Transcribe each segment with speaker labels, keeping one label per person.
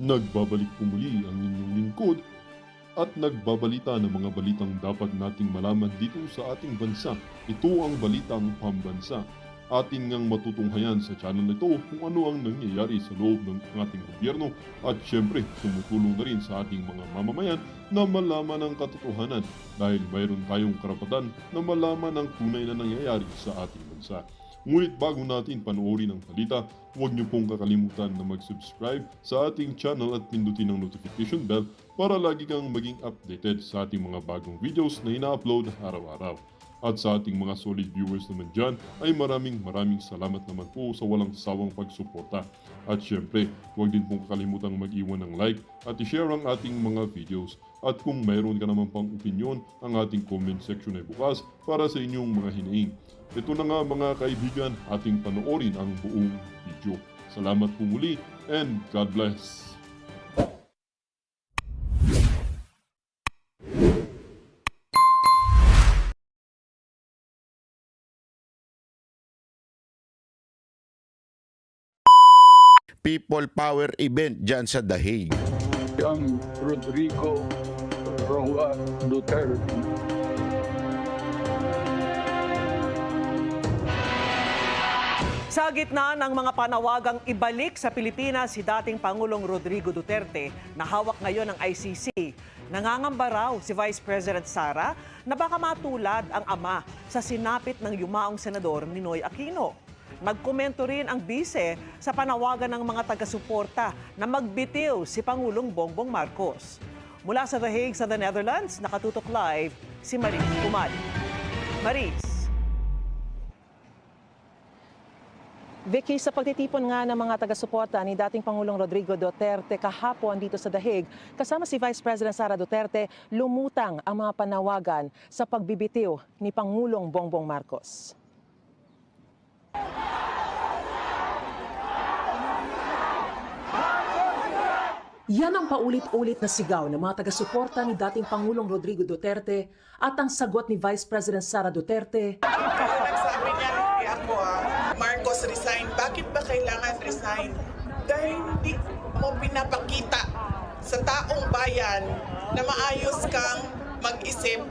Speaker 1: Nagbabalik po muli ang inyong lingkod at nagbabalita ng mga balitang dapat nating malaman dito sa ating bansa. Ito ang Balitang Pambansa. Ating ngang matutunghayan sa channel nito kung ano ang nangyayari sa loob ng ating gobyerno at syempre tumutulong na rin sa ating mga mamamayan na malaman ang katotohanan dahil mayroon tayong karapatan na malaman ang tunay na nangyayari sa ating bansa. Ngunit bago natin panoorin ang balita, huwag niyo pong kakalimutan na mag-subscribe sa ating channel at pindutin ang notification bell para lagi kang maging updated sa ating mga bagong videos na ina-upload araw-araw. At sa ating mga solid viewers naman dyan ay maraming salamat naman po sa walang sawang pagsuporta. At syempre, huwag din pong kakalimutan mag-iwan ng like at i-share ang ating mga videos. At kung mayroon ka naman pang opinion, ang ating comment section ay bukas para sa inyong mga hinaing. Ito na nga mga kaibigan, ating panoorin ang buong video. Salamat po muli and God bless!
Speaker 2: People Power event dyan sa Dahig.
Speaker 3: Young Rodrigo Roa Duterte.
Speaker 4: Sa gitna ng mga panawagang ibalik sa Pilipinas si dating Pangulong Rodrigo Duterte na hawak ngayon ng ICC, nangangamba raw si Vice President Sara na baka matulad ang ama sa sinapit ng yumaong senador Ninoy Aquino. Nagkomento rin ang bise sa panawagan ng mga taga-suporta na magbitiw si Pangulong Bongbong Marcos. Mula sa The Hague sa The Netherlands, nakatutok live si Maris Umali. Maris.
Speaker 5: Vicky, sa pagtitipon nga ng mga taga-suporta ni dating Pangulong Rodrigo Duterte kahapon dito sa Dahig, kasama si Vice President Sara Duterte, lumutang ang mga panawagan sa pagbibitiw ni Pangulong Bongbong Marcos. Yan ang paulit-ulit na sigaw ng mga taga-suporta ni dating Pangulong Rodrigo Duterte at ang sagot ni Vice President Sara Duterte.
Speaker 6: Nagsabi niya, hindi ako Marcos resign. Bakit ba kailangan resign? Dahil hindi mo pinapakita sa taong bayan na maayos kang mag-isip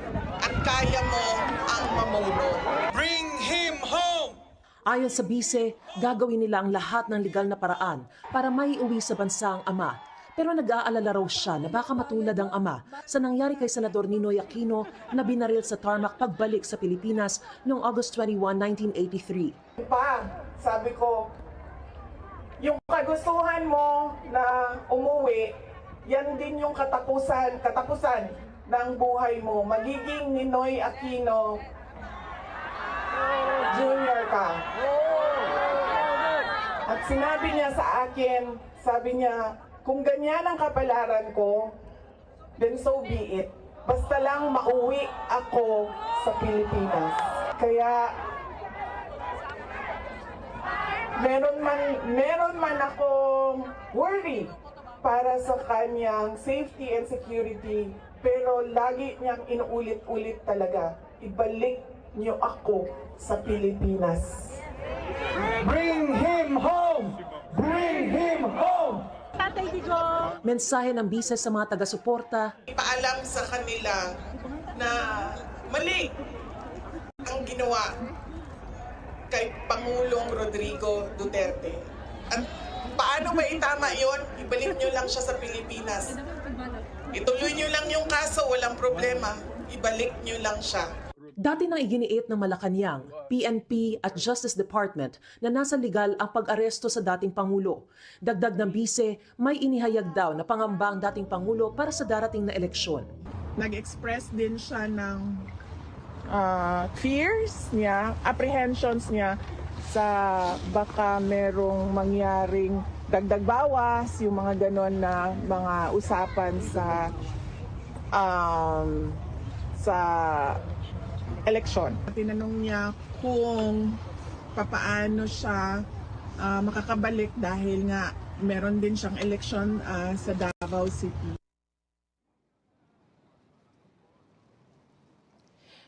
Speaker 6: at kaya mo ang mamuno. Bring him home!
Speaker 5: Ayon sa bise, gagawin nila ang lahat ng legal na paraan para maiuwi sa bansa ang ama. Pero nag-aalala raw siya na baka matulad ang ama sa nangyari kay Senador Ninoy Aquino na binaril sa tarmac pagbalik sa Pilipinas noong August 21, 1983.
Speaker 6: Sabi ko, yung kagustuhan mo na umuwi, yan din yung katapusan ng buhay mo. Magiging Ninoy Aquino Junior ka. At sinabi niya sa akin, sabi niya, kung ganyan ang kapalaran ko, then so be it. Basta lang mauwi ako sa Pilipinas. Kaya meron man akong worry para sa kanyang safety and security, pero lagi niyang inuulit-ulit talaga, ibalik niyo ako sa Pilipinas. Bring him home! Bring him home!
Speaker 5: Mensahe ng bise sa mga taga-suporta.
Speaker 6: Ipaalam sa kanila na mali ang ginawa kay Pangulong Rodrigo Duterte. At paano ba itama yon? Ibalik nyo lang siya sa Pilipinas. Ituloy nyo lang yung kaso, walang problema. Ibalik nyo lang siya.
Speaker 5: Dati nang iginiit ng Malacanang, PNP at Justice Department na nasa legal ang pag-aresto sa dating Pangulo. Dagdag ng bise, may inihayag daw na pangamba ang dating Pangulo para sa darating na eleksyon.
Speaker 6: Nag-express din siya ng fears niya, apprehensions niya sa baka merong mangyaring dagdag bawas, yung mga ganon na mga usapan sa eleksyon. Tinanong niya kung papaano siya makakabalik dahil nga meron din siyang eleksyon sa Davao City.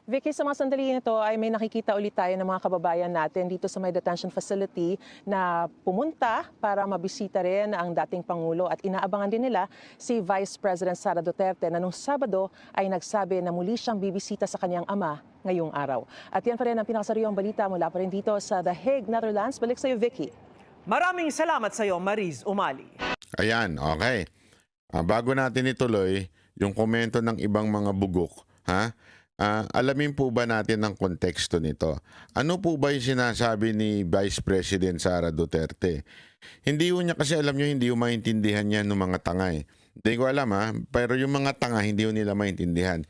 Speaker 5: Vicky, sa mga sandali nito ay may nakikita ulit tayo ng mga kababayan natin dito sa may detention facility na pumunta para mabisita rin ang dating Pangulo at inaabangan din nila si Vice President Sara Duterte na nung Sabado ay nagsabi na muli siyang bibisita sa kanyang ama ngayong araw. At yan pa rin ang pinakasariwang balita mula pa rin dito sa The Hague, Netherlands. Balik sa iyo, Vicky.
Speaker 4: Maraming salamat sa iyo, Mariz Umali.
Speaker 2: Ayan, okay. Bago natin ituloy yung komento ng ibang mga bugok, ha? Alamin po ba natin ang konteksto nito? Ano po ba yung sinasabi ni Vice President Sara Duterte? Hindi ho niya kasi alam niyo, hindi ho maintindihan niya ng mga tanga eh. Hindi ko alam pero yung mga tanga hindi ho nila maintindihan.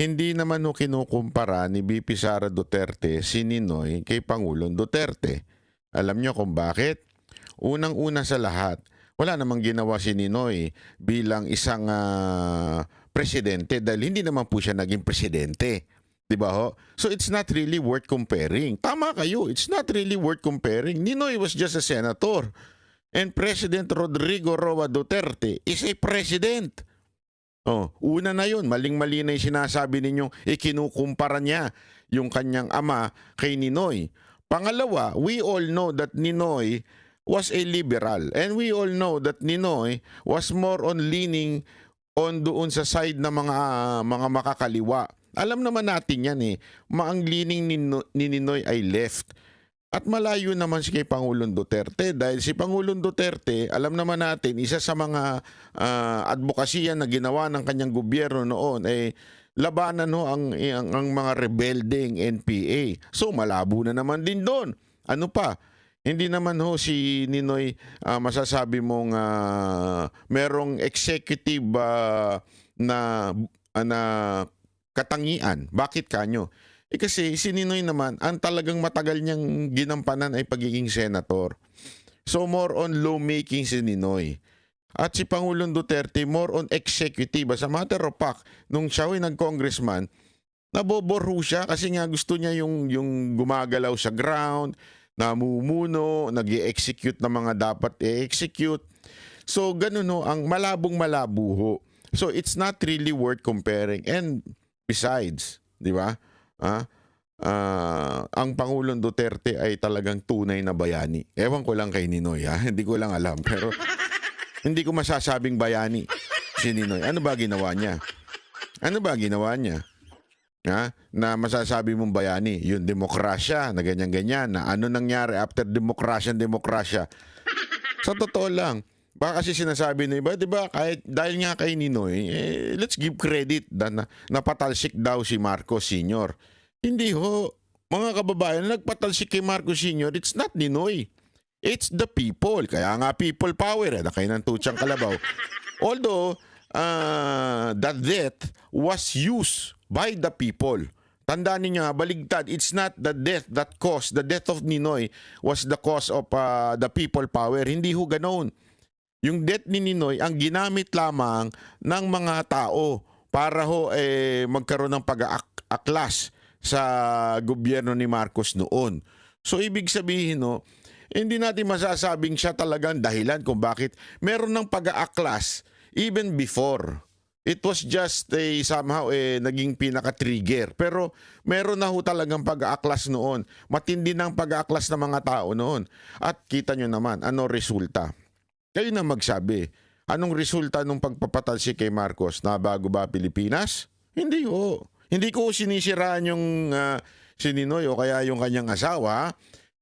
Speaker 2: Hindi naman ho kinukumpara ni VP Sara Duterte si Ninoy kay Pangulong Duterte. Alam niyo kung bakit? Unang-una sa lahat, wala namang ginawa si Ninoy bilang isang presidente dahil hindi naman po siya naging presidente. Diba ho? So it's not really worth comparing. Tama kayo, it's not really worth comparing. Ninoy was just a senator. And President Rodrigo Roa Duterte is a president. Una na yun, maling-mali na yung sinasabi ninyong ikinukumpara niya yung kanyang ama kay Ninoy. Pangalawa, we all know that Ninoy was a liberal. And we all know that Ninoy was more on leaning on doon sa side ng mga makakaliwa. Alam naman natin yan eh. Ang leaning ni Ninoy ay left. At malayo naman si kay Pangulong Duterte dahil si Pangulong Duterte, alam naman natin, isa sa mga advokasya na ginawa ng kanyang gobyerno noon ay labanan ang mga rebelding NPA. So malabo na naman din doon. Ano pa? Hindi naman si Ninoy masasabi mong merong executive na katangian. Bakit kanyo? Kasi si Ninoy naman, ang talagang matagal niyang ginampanan ay pagiging senator. So more on lawmaking si Ninoy. At si Pangulong Duterte more on executive. As a matter of fact, nung siya ay nag-congressman, naboborho siya kasi nga gusto niya yung gumagalaw sa ground, namumuno, nag-i-execute na mga dapat i-execute. So ganun ang malabong-malabo ho. So it's not really worth comparing. And besides, di ba? Ang Pangulong Duterte ay talagang tunay na bayani. Ewan ko lang kay Ninoy hindi ko lang alam. Pero hindi ko masasabing bayani si Ninoy. Ano ba ginawa niya? Na masasabi mong bayani, yung demokrasya na ganyan-ganyan, na ano nangyari after demokrasya. Sa totoo lang, baka kasi sinasabi na iba, di ba, kahit dahil nga kay Ninoy, let's give credit na napatalsik daw si Marcos Sr. Hindi ho, mga kababayan, nagpatalsik kay Marcos Sr., it's not Ninoy. It's the people. Kaya nga people power, na kayo ng tutsang kalabaw. Although, that death was used by the people. Tandaan niyo baligtad. It's not the death that caused. The death of Ninoy was the cause of the people power. Hindi ho ganoon. Yung death ni Ninoy ang ginamit lamang ng mga tao para magkaroon ng pag-aaklas sa gobyerno ni Marcos noon. So ibig sabihin hindi natin masasabing siya talagang dahilan kung bakit meron ng pag-aaklas even before. It was just somehow naging pinaka-trigger. Pero meron na ho talagang pag-aaklas noon. Matindi ng pag-aaklas ng mga tao noon. At kita nyo naman, ano resulta? Kayo na magsabi. Anong resulta nung pagpapatalsik kay Marcos? Nabago ba Pilipinas? Hindi ho. Hindi ko sinisiraan yung si Ninoy o kaya yung kanyang asawa.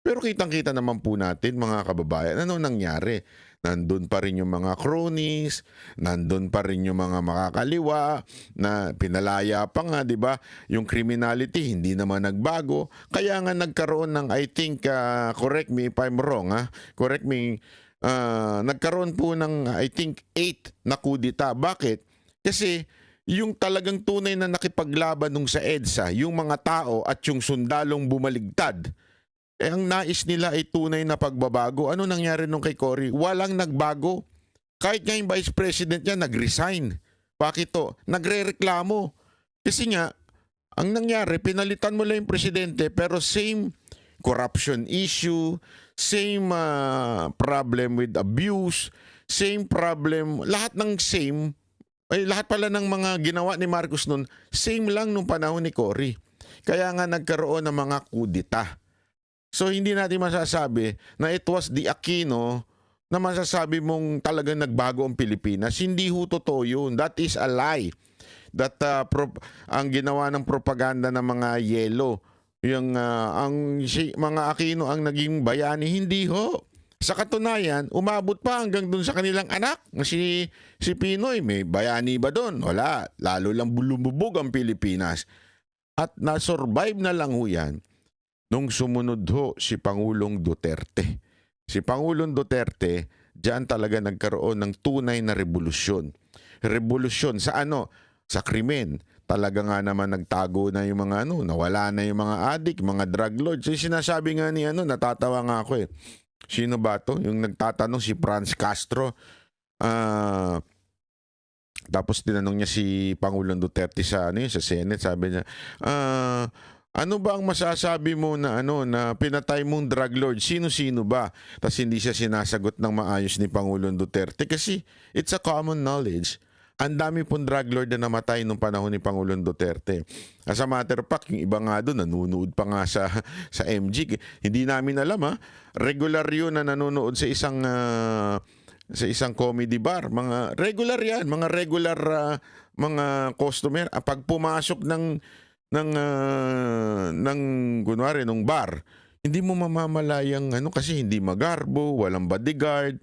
Speaker 2: Pero kitang-kita naman po natin mga kababayan, ano nangyari? Nandun pa rin yung mga cronies, nandun pa rin yung mga makakaliwa, na pinalaya pa nga, di ba? Yung criminality, hindi naman nagbago. Kaya nga nagkaroon ng, I think, correct me if I'm wrong, correct me, nagkaroon po ng, I think, 8 na kudita. Bakit? Kasi yung talagang tunay na nakipaglaban nung sa EDSA, yung mga tao at yung sundalong bumaligtad, ang nais nila ay tunay na pagbabago. Ano nangyari nung kay Cory? Walang nagbago. Kahit nga yung vice president niya nag-resign. Bakit to? Nagre-reklamo. Kasi nga, ang nangyari, pinalitan mo lang yung presidente pero same corruption issue, same problem with abuse, same problem, lahat ng same, lahat pala ng mga ginawa ni Marcos noon, same lang nung panahon ni Cory. Kaya nga nagkaroon ng mga kudita. So hindi natin masasabi na it was the Aquino na masasabi mong talagang nagbago ang Pilipinas. Hindi ho totoo yun. That is a lie. That ang ginawa ng propaganda ng mga yelo, yung mga Aquino ang naging bayani, hindi ho. Sa katunayan, umabot pa hanggang dun sa kanilang anak, si Pinoy. May bayani ba dun? Wala. Lalo lang lumubog ang Pilipinas. At na-survive na lang ho yan nung sumunod ho si Pangulong Duterte. Si Pangulong Duterte, diyan talaga nagkaroon ng tunay na revolusyon. Revolusyon sa ano? Sa krimen. Talaga nga naman nagtago na yung mga nawala na yung mga adik, mga drug lords. Yung sinasabi nga ni natatawa nga ako eh. Sino ba to? Yung nagtatanong si Franz Castro. Tapos tinanong niya si Pangulong Duterte sa sa Senate, sabi niya, ano ba ang masasabi mo na na pinatay mong drug lord? Sino-sino ba? Tapos hindi siya sinasagot ng maayos ni Pangulong Duterte kasi it's a common knowledge. Ang dami pong drug lord na namatay nung panahon ni Pangulong Duterte. As a matter of fact, yung iba nga doon, nanonood pa nga sa MG. Hindi namin alam regular yun na nanonood sa isang comedy bar. Mga regular yan, mga regular mga customer. Pag pumasok ng kunwari nung bar, hindi mo mamamalayang kasi hindi magarbo, walang bodyguard,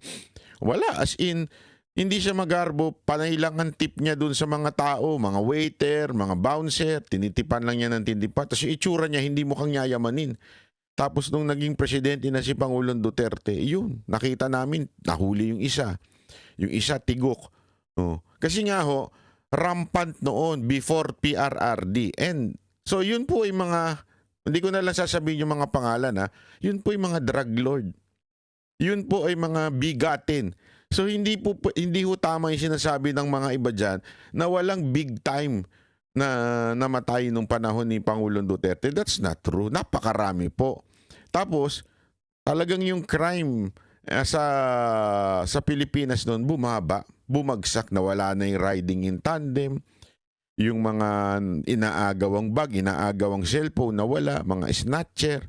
Speaker 2: wala, as in hindi siya magarbo, panay lang ang tip niya dun sa mga tao, mga waiter, mga bouncer, tinitipan lang niya ng tinitipan, tapos yung itsura niya hindi mukhang yayamanin. Tapos nung naging presidente na si Pangulong Duterte, yun, nakita namin, nahuli yung isa tigok. Kasi nga ho, rampant noon before PRRD. And so yun po ay mga, hindi ko na lang sasabihin yung mga pangalan yun po ay mga drug lord. Yun po ay mga bigatin. So hindi ho tama yung sinasabi ng mga iba dyan na walang big time na namatay nung panahon ni Pangulong Duterte. That's not true. Napakarami po. Tapos talagang yung crime sa Pilipinas noon bumagsak, nawala na yung riding in tandem, yung mga inaagawang bag, inaagawang cellphone nawala, mga snatcher.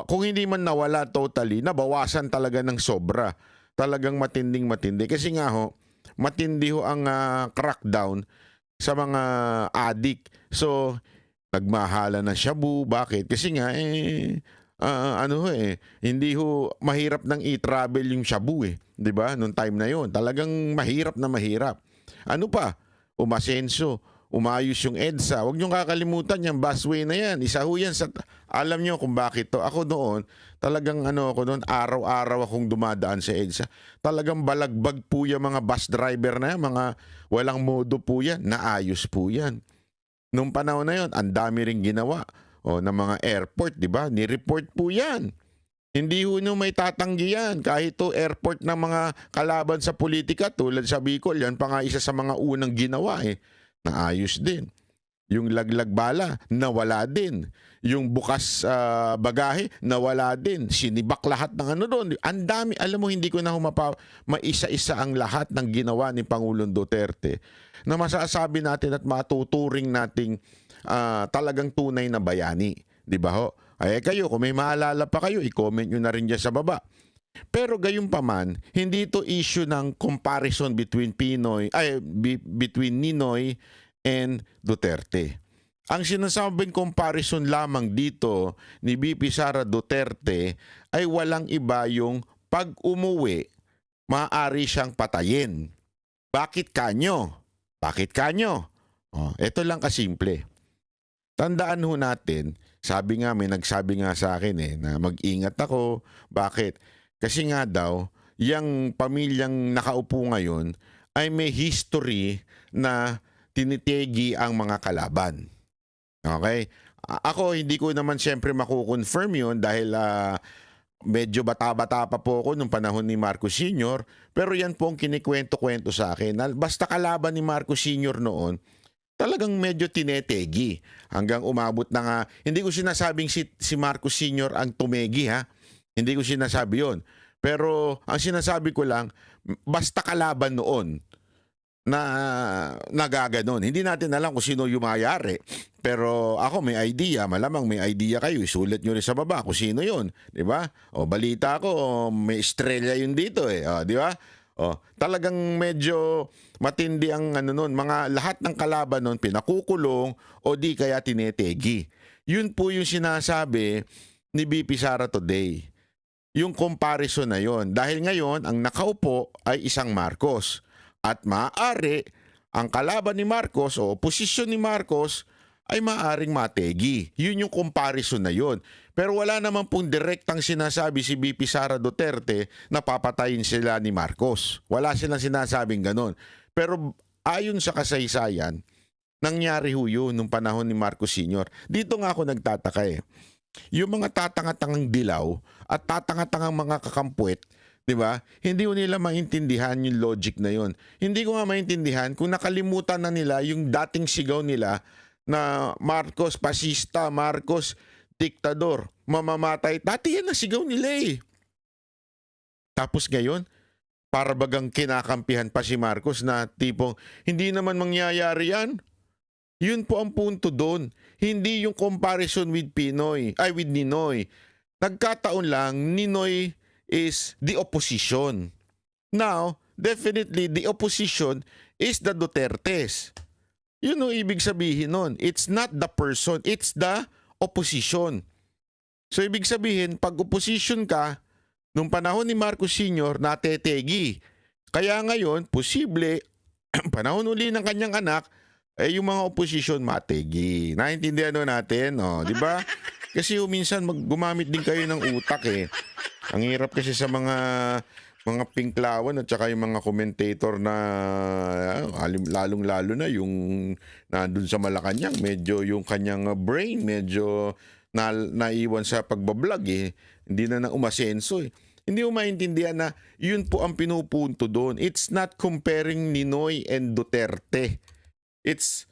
Speaker 2: Kung hindi man nawala totally, nabawasan talaga ng sobra. Talagang matindi. Kasi nga ho, matindi ho ang crackdown sa mga adik. So, nagmahala ng shabu. Bakit? Kasi nga, hindi ho mahirap nang i-travel yung shabu eh. 'Di ba? Noong time na yon, talagang mahirap na mahirap. Ano pa? Umasenso, umayos yung EDSA. Huwag niyong kakalimutan yung busway na yan. Isa ho yan alam niyo kung bakit to. Ako noon, talagang araw-araw akong dumadaan sa EDSA. Talagang balagbag po yung mga bus driver na yan, mga walang modo po yan, naayos po yan. Nung panahon na yon, ang dami ring ginawa ng mga airport, di ba? Ni-report po yan. Hindi ho nyo may tatanggi yan. Kahit to airport ng mga kalaban sa politika, tulad sa Bicol, yan pa nga isa sa mga unang ginawa Naayos din. Yung laglag bala, nawala din. Yung bukas bagahe, nawala din. Sinibak lahat ng doon. Ang dami, alam mo, hindi ko na maisa-isa ang lahat ng ginawa ni Pangulong Duterte na masasabi natin at matuturing nating talagang tunay na bayani. Di ba ho? Ay kayo, kung may maalala pa kayo, i-comment nyo na rin dyan sa baba. Pero gayunpaman, hindi ito issue ng comparison between between Ninoy and Duterte. Ang sinasabing comparison lamang dito ni VP Sara Duterte ay walang iba yung pag umuwi, maaari siyang patayin. Bakit kanyo? Bakit kanyo? Ito lang kasimple. Tandaan ho natin, may nagsabi nga sa akin na mag-ingat ako. Bakit? Kasi nga daw, yung pamilyang nakaupo ngayon ay may history na tinitegi ang mga kalaban. Okay? Ako, hindi ko naman siyempre makukonfirm yun dahil medyo bata-bata pa po ako nung panahon ni Marcos Sr. Pero yan po ang kinikwento-kwento sa akin. Basta kalaban ni Marcos Sr. noon, talagang medyo tinetegi. Hanggang umabot na nga, hindi ko sinasabing si Marcos Sr. ang tumegi Hindi ko sinasabi yon. Pero ang sinasabi ko lang, basta kalaban noon, na nagaganon. Hindi natin alam kung sino yung mayari. Pero ako may idea, malamang may idea kayo. Isulat nyo rin sa baba kung sino yun. Di ba? O balita ko, may estrella yun dito eh. O, di ba? O, talagang medyo matindi ang ano nun. Mga lahat ng kalaban nun pinakukulong o di kaya tinetegi. Yun po yung sinasabi ni BP Sara today. Yung comparison na yon. Dahil ngayon, ang nakaupo ay isang Marcos. At maaari, ang kalaban ni Marcos o posisyon ni Marcos ay maaring mategi. Yun yung comparison na yon. Pero wala naman pong direktang sinasabi si BP Sara Duterte na papatayin sila ni Marcos. Wala silang sinasabing ganon. Pero ayon sa kasaysayan, nangyari ho yun nung panahon ni Marcos Sr. Dito nga ako nagtataka eh. Yung mga tatanga-tangang dilaw at tatanga-tangang mga kakampuet, di ba? Hindi ko nila maintindihan yung logic na yon. Hindi ko nga maintindihan kung nakalimutan na nila yung dating sigaw nila na Marcos pasista, Marcos diktador, mamamatay. Dati yan na sigaw nila eh. Tapos ngayon, para bagang kinakampihan pa si Marcos na tipong hindi naman mangyayari yan. Yun po ang punto doon. Hindi yung comparison with with Ninoy. Nagkataon lang, Ninoy is the opposition. Now, definitely, the opposition is the Dutertes. Yun ang ibig sabihin nun. It's not the person, it's the opposition. So, ibig sabihin, pag opposition ka, nung panahon ni Marcos Sr., natetegi. Kaya ngayon, posible, panahon uli ng kanyang anak, yung mga opposition mategi. Naintindihan natin, di ba? Kasi minsan gumamit din kayo ng utak eh. Ang hirap kasi sa mga pinklawan at saka yung mga commentator na lalong-lalo na yung nandun sa Malacanang, medyo yung kanyang brain medyo naiwan sa pagbablog eh. Hindi na umasenso eh. Hindi mo maintindihan na yun po ang pinupunto doon. It's not comparing Ninoy and Duterte. It's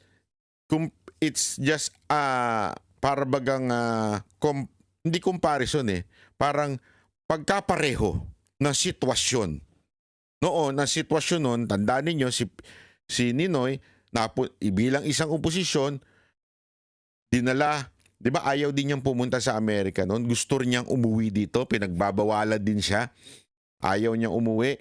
Speaker 2: just para bagang hindi comparison eh. Parang pagkapareho ng sitwasyon. Noon, ang sitwasyon noon, tandaan ninyo si Ninoy bilang isang oposisyon, dinala, 'di ba, ayaw din niyang pumunta sa Amerika noon. Gusto niyang umuwi dito, pinagbabawalan din siya. Ayaw niyang umuwi.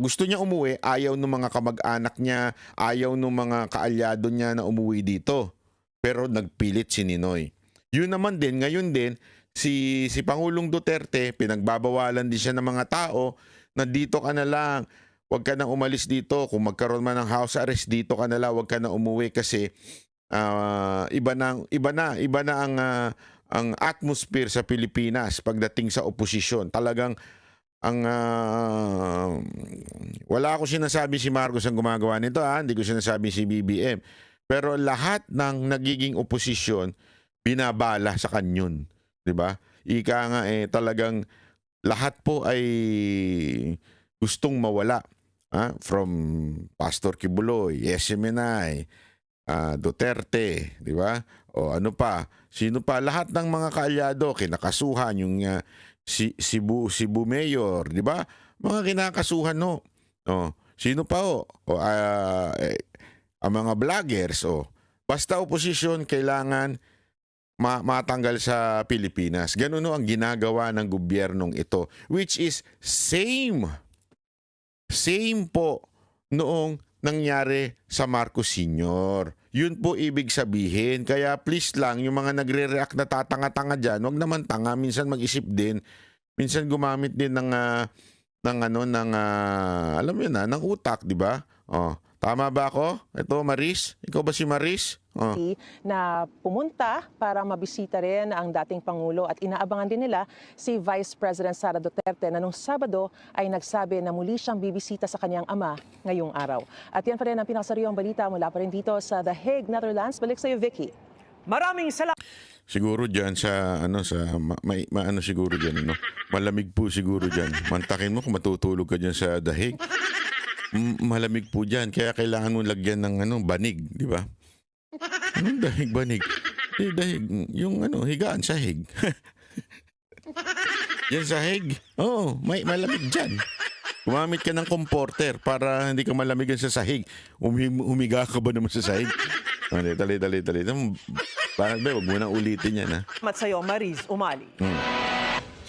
Speaker 2: Gusto niya umuwi, ayaw ng mga kamag-anak niya, ayaw ng mga kaalyado niya na umuwi dito. Pero nagpilit si Ninoy. Yun naman din, ngayon din, si Pangulong Duterte, pinagbabawalan din siya ng mga tao na dito ka na lang, huwag ka nang umalis dito. Kung magkaroon man ng house arrest, dito ka na lang, huwag ka nang umuwi kasi iba na ang atmosphere sa Pilipinas pagdating sa oposisyon. Talagang wala ako sinasabi si Marcos ang gumagawa nito, hindi ko sinasabi si BBM. Pero lahat ng nagiging oposisyon binabala sa kanyon, 'di ba? Ika nga talagang lahat po ay gustong mawala. From Pastor Kibuloy, Yesemenay, Duterte, 'di ba? O ano pa? Sino pa? Lahat ng mga kaalyado kinakasuhan yung Cebu Mayor, 'di ba? Mga kinakasuhan no. Sino pa ang mga vloggers Basta oposisyon kailangan matanggal sa Pilipinas. Ganun ang ginagawa ng gobyernong ito, which is same po noong nangyari sa Marcos Sr. Yun po ibig sabihin. Kaya please lang, yung mga nagre-react na tatanga-tanga dyan, wag naman tanga, minsan mag-isip din, minsan gumamit din ng alam mo na, ng utak, di ba? Tama ba ako? Ito, Maris? Ikaw ba si Maris?
Speaker 5: Na pumunta para mabisita rin ang dating Pangulo at inaabangan din nila si Vice President Sara Duterte na nung Sabado ay nagsabi na muli siyang bibisita sa kanyang ama ngayong araw. At yan pa rin ang pinakasariwang balita mula pa rin dito sa The Hague, Netherlands. Balik sa iyo, Vicky.
Speaker 4: Maraming salamat.
Speaker 2: Siguro diyan sa siguro diyan malamig po siguro diyan. Mantakin mo kung matutulog ka diyan sa The Hague. Malamig po diyan kaya kailangan mo lagyan ng banig, di ba? Anong dahig banig? Dahig yung higaan sa hig. Yan sa hig. May malamig diyan. Gumamit ka ng comforter para hindi ka malamigan sa sahig. Humiga ka ba naman sa sahig? Dali. Parang ba, huwag mo na ulitin yan, ha?
Speaker 4: Salamat sa iyo, Mariz Umali.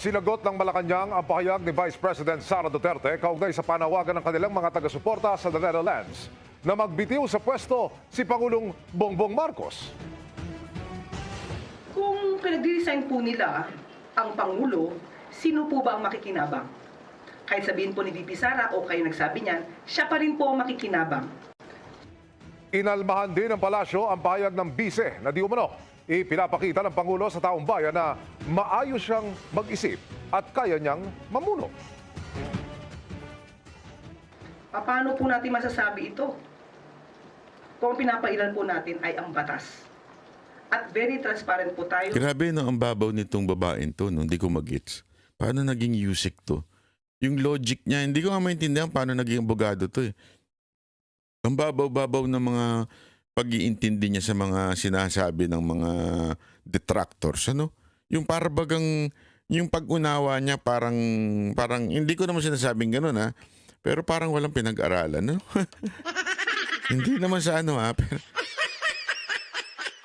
Speaker 7: Sinagot ng Malacanang ang pahayag ni Vice President Sara Duterte kaugnay sa panawagan ng kanilang mga taga-suporta sa the Netherlands na magbitiw sa pwesto si Pangulong Bongbong Marcos.
Speaker 8: Kung pinag-design po nila ang Pangulo, sino po ba ang makikinabang? Kahit sabihin po ni VP Sara o kayo nagsabi niyan, siya pa rin po ang makikinabang.
Speaker 7: Inalmahan din ng palasyo ang pahayag ng bise na di umano ipinapakita ng Pangulo sa taong bayan na maayos siyang mag-isip at kaya niyang mamuno.
Speaker 8: Paano po natin masasabi ito? Kung ang pinapailan po natin ay ang batas. At very transparent po tayo.
Speaker 2: Grabe, no, ang babaw nitong babaeng to, no? Hindi ko mag-gets. Paano naging music to? Yung logic niya, hindi ko nga maintindihan paano naging abogado to eh. Ang babaw-babaw ng mga pag-iintindi niya sa mga sinasabi ng mga detractors, ano? Yung parang yung pag-unawa niya parang hindi ko naman sinasabing gano'n, ha? Pero parang walang pinag-aralan, no? Hindi naman sa ano, ha? Pero,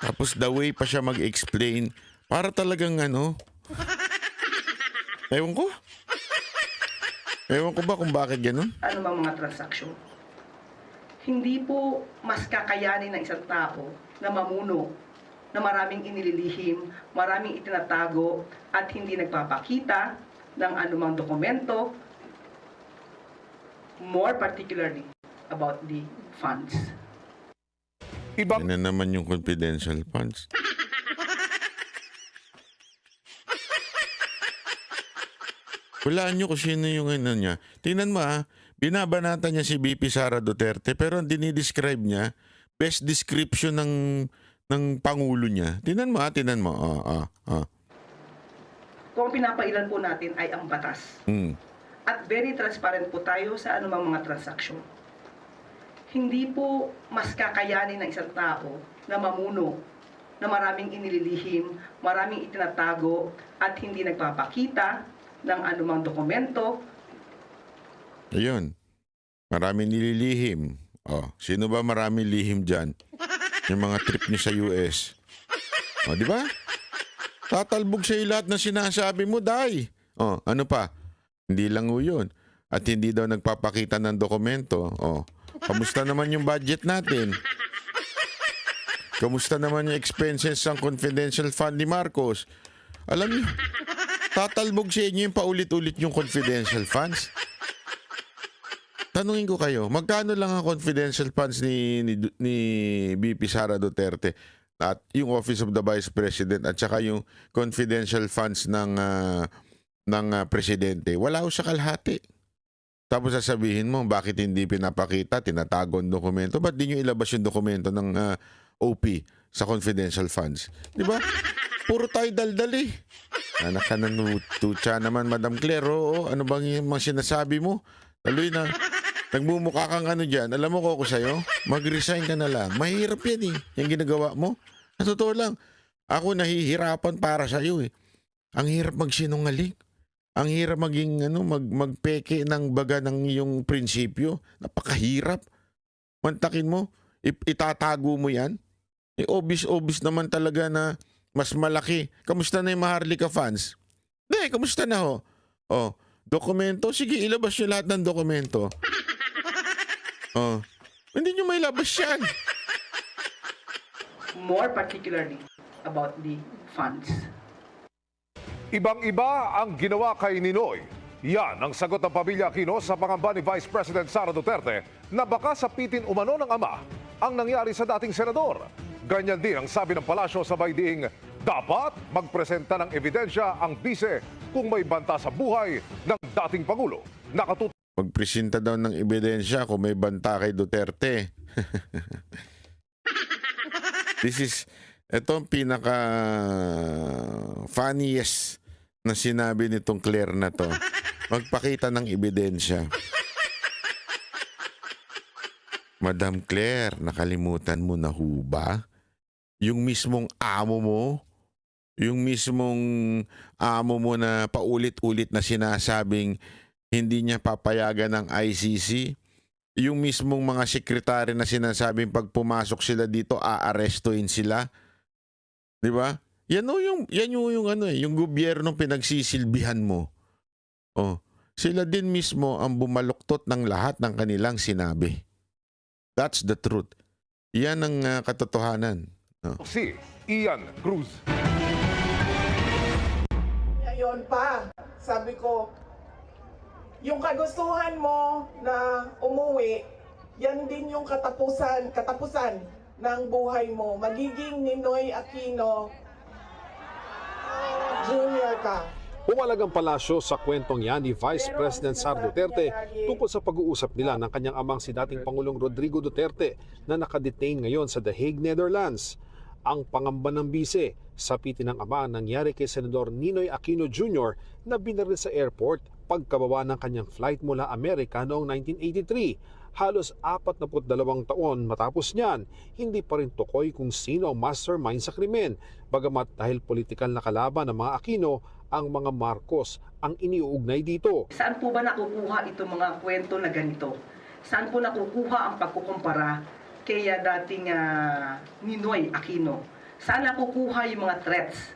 Speaker 2: tapos the way pa siya mag-explain, para talagang ano, ewan ko ba kung bakit gano'n?
Speaker 8: Ano bang mga transaksyon? Hindi po mas kakayanin ng isang tao na mamuno na maraming inililihim, maraming itinatago at hindi nagpapakita ng anumang dokumento, more particularly about the funds.
Speaker 7: Ibang
Speaker 2: Yan na naman yung confidential funds. Hulaan nyo kung sino yung ano niya. Tingnan mo, ha, binabanatan niya si VP Sara Duterte pero ang dinidescribe niya, best description ng Pangulo niya. Tingnan mo, ha, tingnan mo.
Speaker 8: Kung ang pinapailan po natin ay ang batas. At very transparent po tayo sa anumang mga transaksyon. Hindi po mas kakayanin ng isang tao na mamuno na maraming inililihim, maraming itinatago at hindi nagpapakita ng anumang dokumento.
Speaker 2: Ayun. Maraming nililihim. Sino ba maraming lihim dyan? Yung mga trip niyo sa US. Di ba? Tatalbog sa'yo lahat na sinasabi mo, Day. Ano pa? Hindi lang ho yun. At hindi daw nagpapakita ng dokumento. Kamusta naman yung budget natin? Kamusta naman yung expenses ng confidential fund ni Marcos? Alam niyo, tatalbog sa inyo yung paulit-ulit yung confidential funds. Tanungin ko kayo, magkano lang ang confidential funds ni VP Sara Duterte at yung Office of the Vice President at saka yung confidential funds ng presidente? Wala ko sa kalahati. Tapos sasabihin mo, bakit hindi pinapakita, tinatago ang dokumento? Ba't di nyo ilabas yung dokumento ng OP sa confidential funds? Di ba? Puro tayo daldali. Anak ka ng tutsa naman, Madam Claire. Ano bang yung mga sinasabi mo? Taloy na. Nagmumukha kang ano dyan. Alam mo ko sa'yo, mag-resign ka na lang. Mahirap yan eh, yung ginagawa mo. Sa totoo lang, ako nahihirapan para sa'yo eh. Ang hirap magsinungaling. Ang hirap maging magpeke ng baga ng iyong prinsipyo. Napakahirap. Mantakin mo, itatago mo yan. Obvious naman talaga na mas malaki. Kamusta na yung Maharlika fans? Kamusta na ho? Dokumento? Sige, ilabas nyo lahat ng dokumento. Hindi nyo may labas yan.
Speaker 8: More particularly about the funds.
Speaker 7: ibang-iba ang ginawa kay Ninoy. Yan ang sagot ng pamilya Aquino sa pangamba ni Vice President Sara Duterte na baka sapitin umano ng ama ang nangyari sa dating senador. Ganyan din ang sabi ng palasyo sabay diing dapat magpresenta ng ebidensya ang bise kung may banta sa buhay ng dating Pangulo.
Speaker 2: Magpresenta daw ng ebidensya kung may banta kay Duterte. Ito ang pinaka funniest na sinabi nitong Claire na to. Magpakita ng ebidensya. Madam Claire, nakalimutan mo na ho ba? Yung mismong amo mo na paulit-ulit na sinasabing hindi niya papayagan ng ICC. Yung mismong mga sekretary na sinasabing pag pumasok sila dito, aarestuin sila. Di ba? Yan yung ano yung gobyernong pinagsisilbihan mo. Oh, sila din mismo ang bumaluktot ng lahat ng kanilang sinabi. That's the truth. Yan ang katotohanan. Oh.
Speaker 7: Si Ian Cruz.
Speaker 6: Ngayon pa, sabi ko, yung kagustuhan mo na umuwi, yan din yung katapusan ng buhay mo. Magiging Ninoy Aquino Jr. ka.
Speaker 9: Pumalag ang palasyo sa kwentong yan ni Vice President Sara Duterte tungkol sa pag-uusap nila ng kanyang amang si dating Pangulong Rodrigo Duterte na nakadetain ngayon sa The Hague, Netherlands. Ang pangamba ng bise, sapitin ng ama ang nangyari kay Senador Ninoy Aquino Jr. na binaril sa airport pagkababa ng kanyang flight mula Amerika noong 1983. Halos 42 taon matapos niyan, hindi pa rin tukoy kung sino ang mastermind sa krimen. Bagamat dahil politikal na kalaban ng mga Aquino, ang mga Marcos ang iniuugnay dito.
Speaker 8: Saan po ba nakukuha itong mga kwento na ganito? Saan po nakukuha ang pagkukumpara kay dating Ninoy Aquino? Saan nakukuha yung mga threats?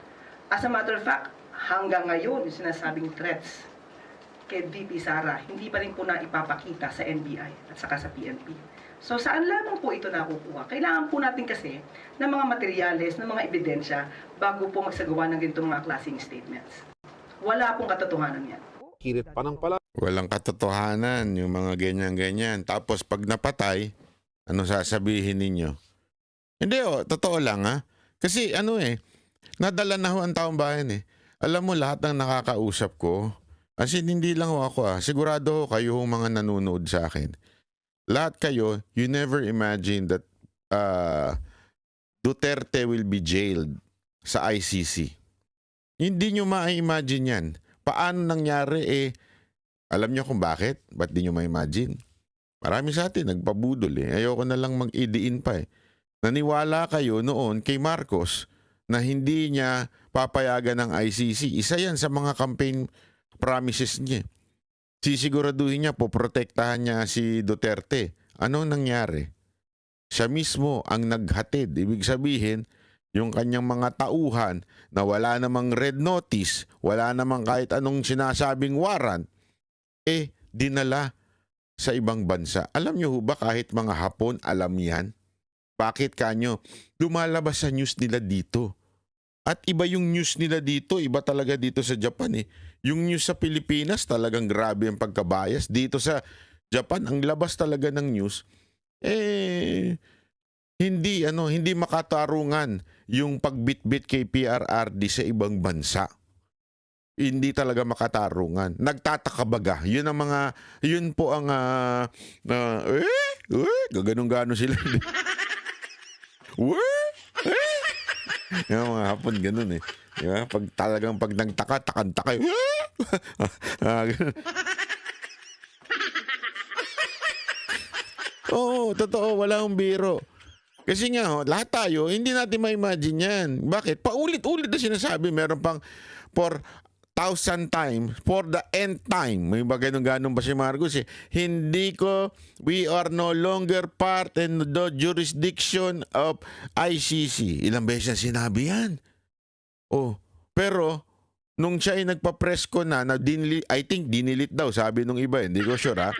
Speaker 8: As a matter of fact, hanggang ngayon yung sinasabing threats kay VP Sara, hindi pa rin po na ipapakita sa NBI at saka sa PNP. So saan lamang po ito nakukuha? Kailangan po natin kasi ng mga materyales, ng mga ebidensya bago po magsagawa ng ganitong mga klaseng statements. Wala pong katotohanan yan.
Speaker 9: Kirit pa ng pala.
Speaker 2: Walang katotohanan yung mga ganyan-ganyan. Tapos pag napatay, ano sasabihin ninyo? Hindi totoo lang ha. Kasi nadala na ho ang taong bayan eh. Alam mo lahat ng nakakausap ko, as in, hindi lang ako sigurado kayo mga nanonood sa akin. Lahat kayo, you never imagine that Duterte will be jailed sa ICC. Hindi nyo ma-imagine yan. Paano nangyari alam nyo kung bakit? Ba't di nyo ma-imagine? Marami sa atin nagpabudol Ayoko na lang mag-idiin pa Naniwala kayo noon kay Marcos na hindi niya papayagan ng ICC. Isa yan sa mga campaign promises niya. Sisiguraduhin niya, poprotektahan niya si Duterte. Anong nangyari? Siya mismo ang naghatid. Ibig sabihin, yung kanyang mga tauhan na wala namang red notice, wala namang kahit anong sinasabing warrant, dinala sa ibang bansa. Alam niyo ba kahit mga Hapon alam yan? Bakit kanyo? Lumalabas sa news nila dito. At iba yung news nila dito, iba talaga dito sa Japan Yung news sa Pilipinas talagang grabe ang pagkabayas. Dito sa Japan, ang labas talaga ng news, hindi makatarungan yung pagbitbit kay PRRD sa ibang bansa. Hindi talaga makatarungan. Nagtataka baga. Yun po ang gaganong-gano sila. Yung mga Hapon ganun Diba? Pag nagtaka, takan-taka. Oo, totoo. Wala akong biro. Kasi nga, lahat tayo, hindi natin ma-imagine yan. Bakit? Paulit-ulit na sinasabi. Meron pang 4,000 times for the end time. May ba ganun-ganun ba si Marcos we are no longer part in the jurisdiction of ICC. Ilang beses na sinabi yan? Pero nung siya ay nagpa-press ko na I think dinilit daw, sabi nung iba, hindi ko sure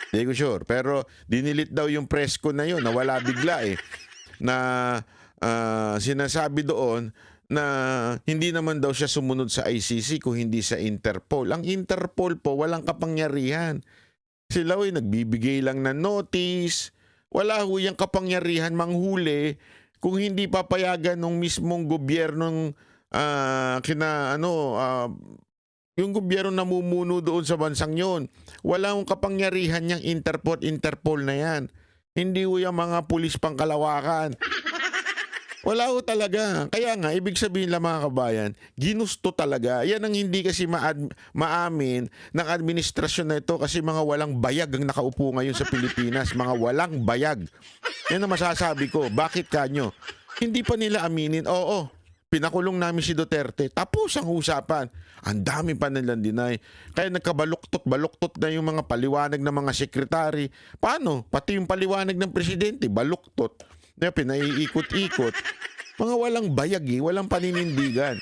Speaker 2: Hindi ko sure, pero dinilit daw yung press ko na yun, nawala bigla na sinasabi doon na hindi naman daw siya sumunod sa ICC kung hindi sa Interpol. Ang Interpol po walang kapangyarihan. Sila nagbibigay lang ng notice, wala yung kapangyarihan manghuli kung hindi papayagan ng mismong gobyernong yung gobyerno namumuno doon sa bansang yon. Wala akong kapangyarihan niyang Interpol na yan. Hindi yung mga pulis pangkalawakan. Wala ho talaga. Kaya nga, ibig sabihin lang mga kabayan, ginusto talaga. Yan ang hindi kasi maamin ng administrasyon na ito kasi mga walang bayag ang nakaupo ngayon sa Pilipinas. Mga walang bayag. Yan ang masasabi ko. Bakit kanyo? Hindi pa nila aminin. Oo. pinakulong namin si Duterte, tapos ang usapan. Ang dami pa nilang deny. Kaya nagkabaluktot-baluktot na yung mga paliwanag ng mga sekretary. Paano? Pati yung paliwanag ng presidente, baluktot. Na pinaiikot-ikot. Mga walang bayag, walang paninindigan.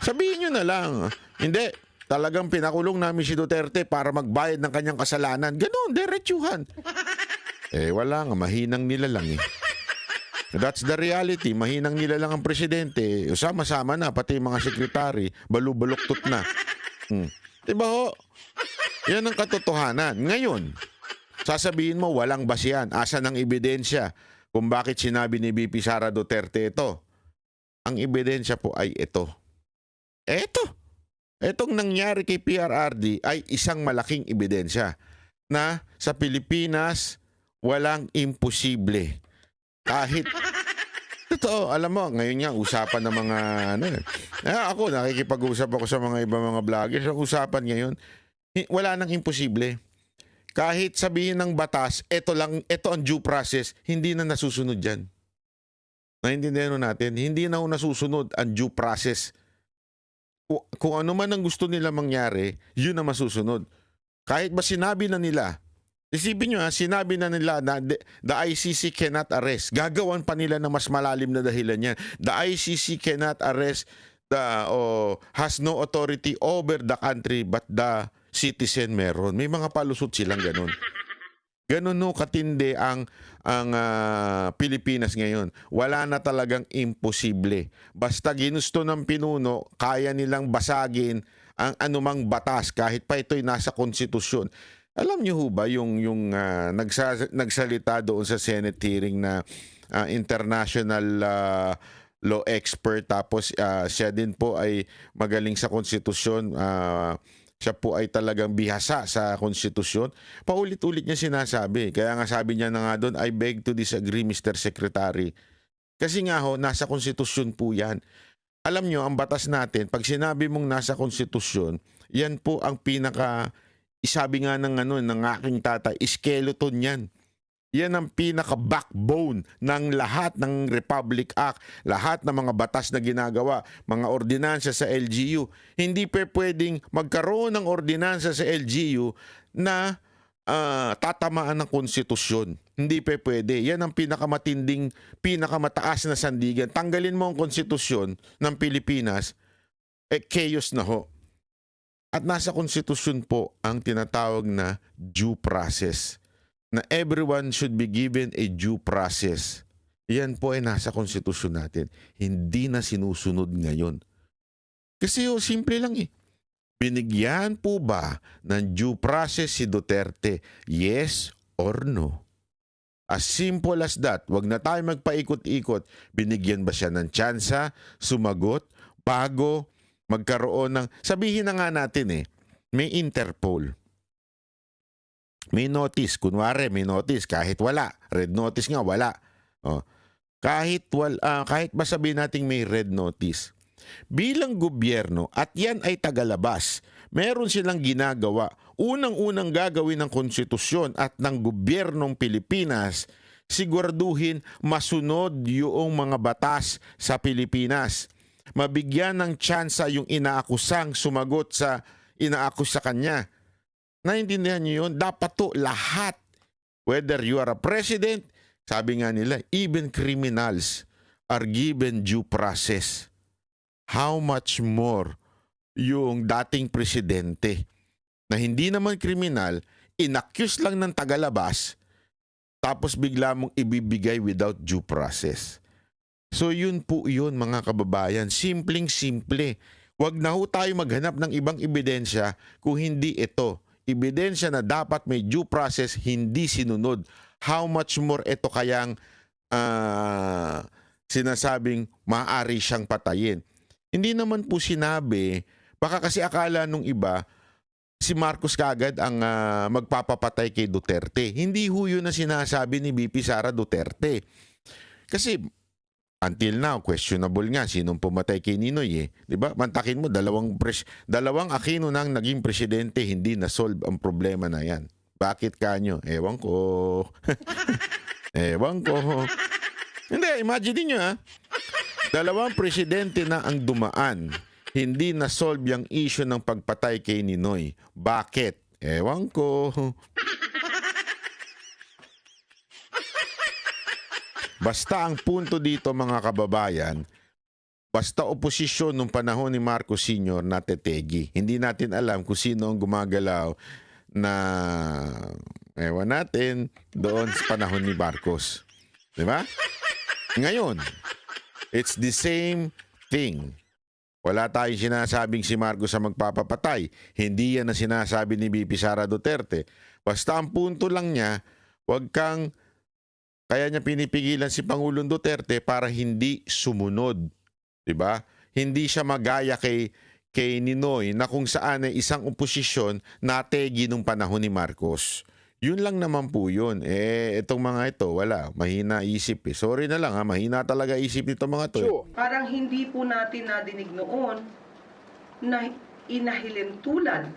Speaker 2: Sabihin nyo na lang, hindi, talagang pinakulong namin si Duterte para magbayad ng kanyang kasalanan. Ganon, diretsuhan. Wala nga, mahinang nila lang That's the reality. Mahinang nila lang ang presidente. Sama-sama na, pati mga sekretary, balubaluktot na. Diba ho? Yan ang katotohanan. Ngayon, sasabihin mo, walang basihan. Asan ang ebidensya kung bakit sinabi ni VP Sara Duterte ito? Ang ebidensya po ay ito. Etong nangyari kay PRRD ay isang malaking ebidensya na sa Pilipinas, walang imposible. Kahit, totoo, alam mo, ngayon nga, usapan ng mga, ako, nakikipag-usap ako sa mga ibang mga vloggers, ang usapan ngayon, wala nang imposible. Kahit sabihin ng batas, ito ang due process, hindi na nasusunod dyan. Naintindihan natin, hindi na nasusunod ang due process. Kung ano man ang gusto nila mangyari, yun ang masusunod. Kahit ba sinabi na nila, isipin nyo sinabi na nila na the ICC cannot arrest. Gagawan pa nila ng mas malalim na dahilan yan. The ICC cannot arrest has no authority over the country but the citizen meron. May mga palusot silang ganun. Ganun katindi ang Pilipinas ngayon. Wala na talagang imposible. Basta ginusto ng pinuno, kaya nilang basagin ang anumang batas kahit pa ito'y nasa konstitusyon. Alam niyo ho ba yung nagsalita doon sa Senate hearing na international law expert, tapos siya din po ay magaling sa konstitusyon, siya po ay talagang bihasa sa konstitusyon. Paulit-ulit niya sinasabi. Kaya nga sabi niya na nga doon, I beg to disagree, Mr. Secretary. Kasi nga ho, nasa konstitusyon po yan. Alam niyo, ang batas natin, pag sinabi mong nasa konstitusyon, yan po ang isabi nga ng aking tatay, skeleton yan. Yan ang pinaka-backbone ng lahat ng Republic Act, lahat ng mga batas na ginagawa, mga ordinansa sa LGU. Hindi pwedeng magkaroon ng ordinansa sa LGU na tatamaan ng konstitusyon. Hindi pwede. Yan ang pinakamataas na sandigan. Tanggalin mo ang konstitusyon ng Pilipinas, chaos na ho. At nasa konstitusyon po ang tinatawag na due process. Na everyone should be given a due process. Yan po ay nasa konstitusyon natin. Hindi na sinusunod ngayon. Kasi simple lang Binigyan po ba ng due process si Duterte? Yes or no? As simple as that. Huwag na tayo magpaikot-ikot. Binigyan ba siya ng tsansa, sumagot, bago magkaroon ng... Sabihin na nga natin may Interpol. May notice. Kunwari, may notice. Kahit wala. Red notice nga, wala. Kahit ba sabihin natin may red notice. Bilang gobyerno, at yan ay tagalabas, meron silang ginagawa. Unang-unang gagawin ng konstitusyon at ng gobyernong Pilipinas, siguraduhin masunod yung mga batas sa Pilipinas. Mabigyan ng tsansa yung inaakusang sumagot sa inaakus sa kanya. Naintindihan niyo yun? Dapat to lahat. Whether you are a president, sabi nga nila, even criminals are given due process. How much more yung dating presidente na hindi naman kriminal, inaccuse lang ng tagalabas, tapos bigla mong ibibigay without due process. So yun po yun mga kababayan. Simpleng-simple. Huwag na ho tayo maghanap ng ibang ebidensya kung hindi ito. Ebidensya na dapat may due process, hindi sinunod. How much more ito kayang sinasabing maaari siyang patayin. Hindi naman po sinabi, baka kasi akala nung iba, si Marcos kagad ang magpapapatay kay Duterte. Hindi ho yun na sinasabi ni VP Sara Duterte. Kasi until now, questionable nga sinong pumatay kay Ninoy Diba? Mantakin mo, dalawang Aquino nang naging presidente, hindi na-solve ang problema na yan. Bakit kanyo? Ewan ko. Ewan ko. Hindi, imagine niyo Dalawang presidente na ang dumaan. Hindi na-solve yung issue ng pagpatay kay Ninoy. Bakit? Ewan ko. Basta ang punto dito mga kababayan, basta oposisyon nung panahon ni Marcos Sr. natetegi. Hindi natin alam kung sino ang gumagalaw na ewan natin doon sa panahon ni Marcos. Diba? Ngayon, it's the same thing. Wala tayong sinasabing si Marcos ang magpapapatay. Hindi yan ang sinasabi ni VP Sara Duterte. Basta ang punto lang niya, kaya niya pinipigilan si Pangulong Duterte para hindi sumunod. Diba? Hindi siya magaya kay Ninoy na kung saan ay isang oposisyon nategi nung panahon ni Marcos. Yun lang naman po yun. Itong mga ito, wala. Mahina isip eh. Sorry na lang ha, mahina talaga isip nito mga to.
Speaker 9: Sure.
Speaker 8: Parang hindi po natin nadinig noon na inahilintulan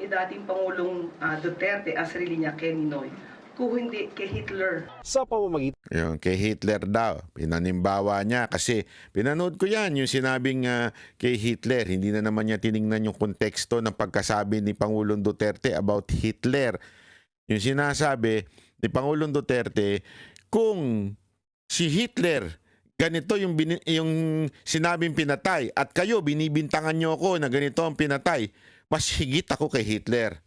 Speaker 8: ni dating Pangulong Duterte ang sarili niya kay Ninoy, kung hindi kay Hitler.
Speaker 9: Sa pamamagitan
Speaker 2: Yung kay Hitler daw, pinanimbawa niya kasi pinanood ko yan, yung sinabing kay Hitler. Hindi na naman niya tiningnan yung konteksto ng pagkasabi ni Pangulong Duterte about Hitler. Yung sinasabi ni Pangulong Duterte, kung si Hitler, ganito yung sinabing pinatay at kayo binibintangan nyo ako na ganito ang pinatay, mas higit ako kay Hitler.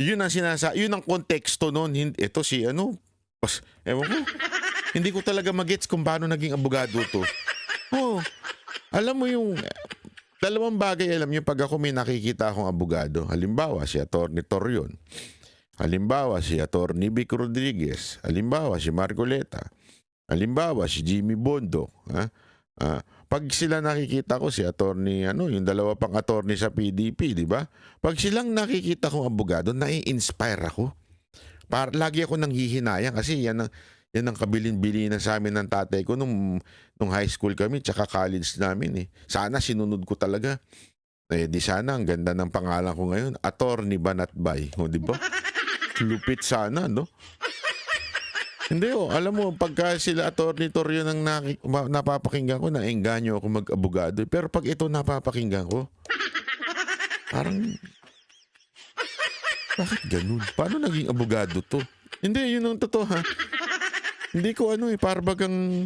Speaker 2: Yun ang yun ang konteksto noon. Ito si ewan ko, hindi ko talaga magets kung paano naging abogado to. Alam mo yung dalawang bagay, alam nyo, pag ako may nakikita akong abogado, halimbawa si Atty. Torion, halimbawa si Atty. Vic Rodriguez, halimbawa si Marcoleta, halimbawa si Jimmy Bondo, pag sila nakikita ko si attorney, yung dalawa pang attorney sa PDP, di ba? Pag silang nakikita kong abogado, nai-inspire ako. Lagi ako nang hihinayang kasi yan ang kabilin-bilinan sa amin ng tatay ko nung high school kami tsaka college namin eh. Sana sinunod ko talaga. Di sana ang ganda ng pangalan ko ngayon, Attorney Banatbay, di ba? Lupit sana, no? Hindi alam mo, pagka sila Atty. Torion ang napapakinggan ko, naengganyo ako mag-abogado. Pero pag ito napapakinggan ko, parang, bakit ganun? Paano naging abogado to? Hindi, yun ang totoo ha. Hindi ko parang